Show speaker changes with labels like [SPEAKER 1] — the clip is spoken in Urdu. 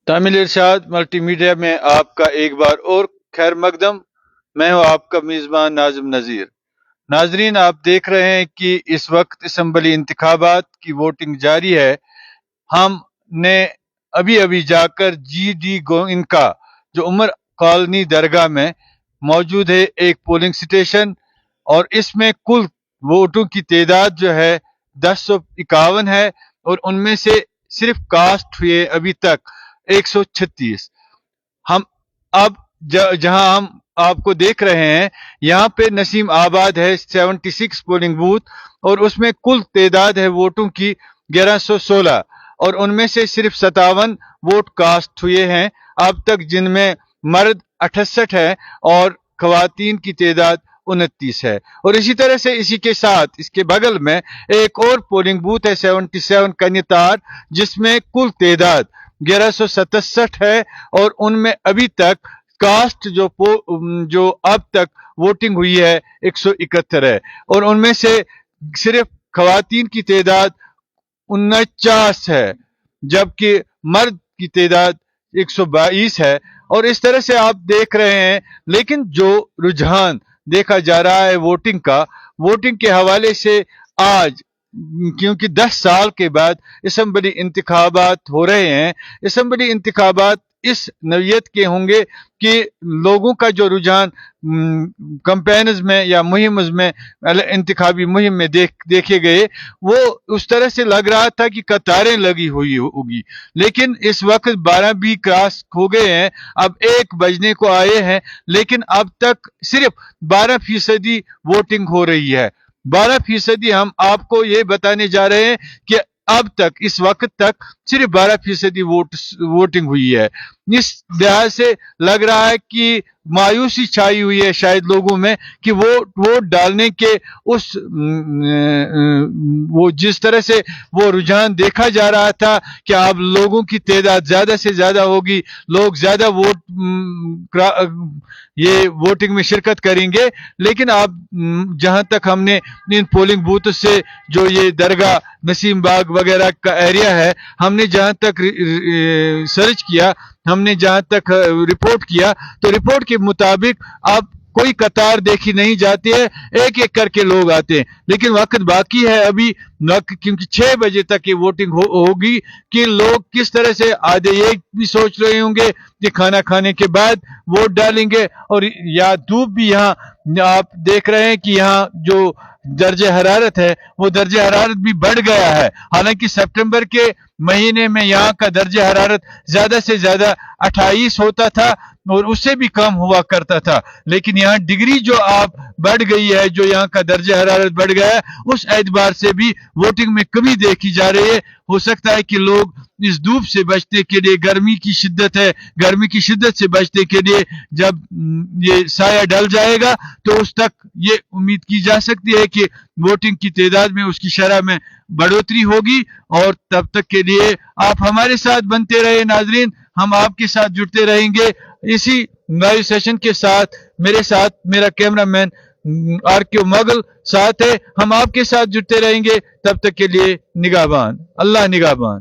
[SPEAKER 1] تامل ارشاد ملٹی میڈیا میں آپ کا ایک بار اور خیر مقدم۔ میں ہوں آپ کا میزبان ناظم نذیر۔ ناظرین، آپ دیکھ رہے ہیں کہ اس وقت اسمبلی انتخابات کی ووٹنگ جاری ہے۔ ہم نے ابھی جا کر جی ڈی گوئنکا جو عمر کالونی درگاہ میں موجود ہے ایک پولنگ سٹیشن، اور اس میں کل ووٹوں کی تعداد جو ہے 1051 ہے، اور ان میں سے صرف کاسٹ ہوئے ابھی تک 136۔ ہم اب جہاں ہم آپ کو دیکھ رہے ہیں یہاں پہ نسیم آباد ہے 76 پولنگ بوتھ، اور اس میں کل تعداد ہے ووٹوں کی 1116، اور ان میں سے صرف 57 ووٹ کاسٹ ہوئے ہیں اب تک، جن میں مرد 68 ہے اور خواتین کی تعداد 29 ہے۔ اور اسی طرح سے اسی کے ساتھ اس کے بغل میں ایک اور پولنگ بوتھ ہے 77 کنیتار، جس میں کل تعداد 1167 ہے، اور ان میں ابھی تک کاسٹ جو اب تک ووٹنگ ہوئی ہے 171 ہے، اور ان میں سے صرف خواتین کی تعداد 49 ہے، جبکہ مرد کی تعداد 122 ہے۔ اور اس طرح سے آپ دیکھ رہے ہیں، لیکن جو رجحان دیکھا جا رہا ہے ووٹنگ کے حوالے سے آج، کیونکہ 10 سال کے بعد اسمبلی انتخابات ہو رہے ہیں، اسمبلی انتخابات اس نوعیت کے ہوں گے کہ لوگوں کا جو رجحان کمپینز میں یا مہمز میں انتخابی مہم میں دیکھے گئے، وہ اس طرح سے لگ رہا تھا کہ قطاریں لگی ہوئی ہوگی، لیکن اس وقت 12 بھی کراس ہو گئے ہیں، اب 1 بجنے کو آئے ہیں، لیکن اب تک صرف 12% ووٹنگ ہو رہی ہے۔ 12% ہم آپ کو یہ بتانے جا رہے ہیں کہ اب تک اس وقت تک صرف 12% ووٹنگ ہوئی ہے۔ اس لحاظ سے لگ رہا ہے کہ مایوسی چھائی ہوئی ہے شاید لوگوں میں کہ ووٹ ڈالنے کے وہ جس طرح سے وہ رجحان دیکھا جا رہا تھا کہ اب لوگوں کی تعداد زیادہ سے زیادہ ہوگی، لوگ زیادہ یہ ووٹنگ میں شرکت کریں گے، لیکن اب جہاں تک ہم نے ان پولنگ بوتھ سے جو یہ درگاہ نسیم باغ وغیرہ کا ایریا ہے، ہم نے جہاں تک سرچ کیا، ہم نے جہاں تک رپورٹ کیا، تو رپورٹ کے مطابق اب کوئی قطار دیکھی نہیں جاتی ہے، ایک ایک کر کے لوگ آتے ہیں، لیکن وقت باقی ہے ابھی، کیونکہ 6 بجے تک یہ ووٹنگ ہوگی کہ لوگ کس طرح سے آدھے یہ بھی سوچ رہے ہوں گے کہ کھانا کھانے کے بعد ووٹ ڈالیں گے، اور یا دھوپ بھی یہاں آپ دیکھ رہے ہیں کہ یہاں جو درجہ حرارت ہے وہ درجہ حرارت بھی بڑھ گیا ہے، حالانکہ سپٹمبر کے مہینے میں یہاں کا درجہ حرارت زیادہ سے زیادہ 28 ہوتا تھا اور اس سے بھی کم ہوا کرتا تھا، لیکن یہاں ڈگری جو آپ بڑھ گئی ہے، جو یہاں کا درجہ حرارت بڑھ گیا ہے، اس اعتبار سے بھی ووٹنگ میں کمی دیکھی جا رہی ہے۔ ہو سکتا ہے کہ لوگ اس دھوپ سے بچنے کے لیے، گرمی کی شدت سے بچنے کے لیے جب یہ سایہ ڈل جائے گا تو اس تک یہ امید کی جا سکتی ہے کہ ووٹنگ کی تعداد میں اس کی شرح میں بڑھوتری ہوگی، اور تب تک کے لیے آپ ہمارے ساتھ بنتے رہے ناظرین، ہم آپ کے ساتھ جڑتے رہیں گے اسی لائیو سیشن کے ساتھ۔ میرے ساتھ میرا کیمرہ مین آر کیو مغل ساتھ ہے، ہم آپ کے ساتھ جڑتے رہیں گے، تب تک کے لیے نگہبان، اللہ نگہبان۔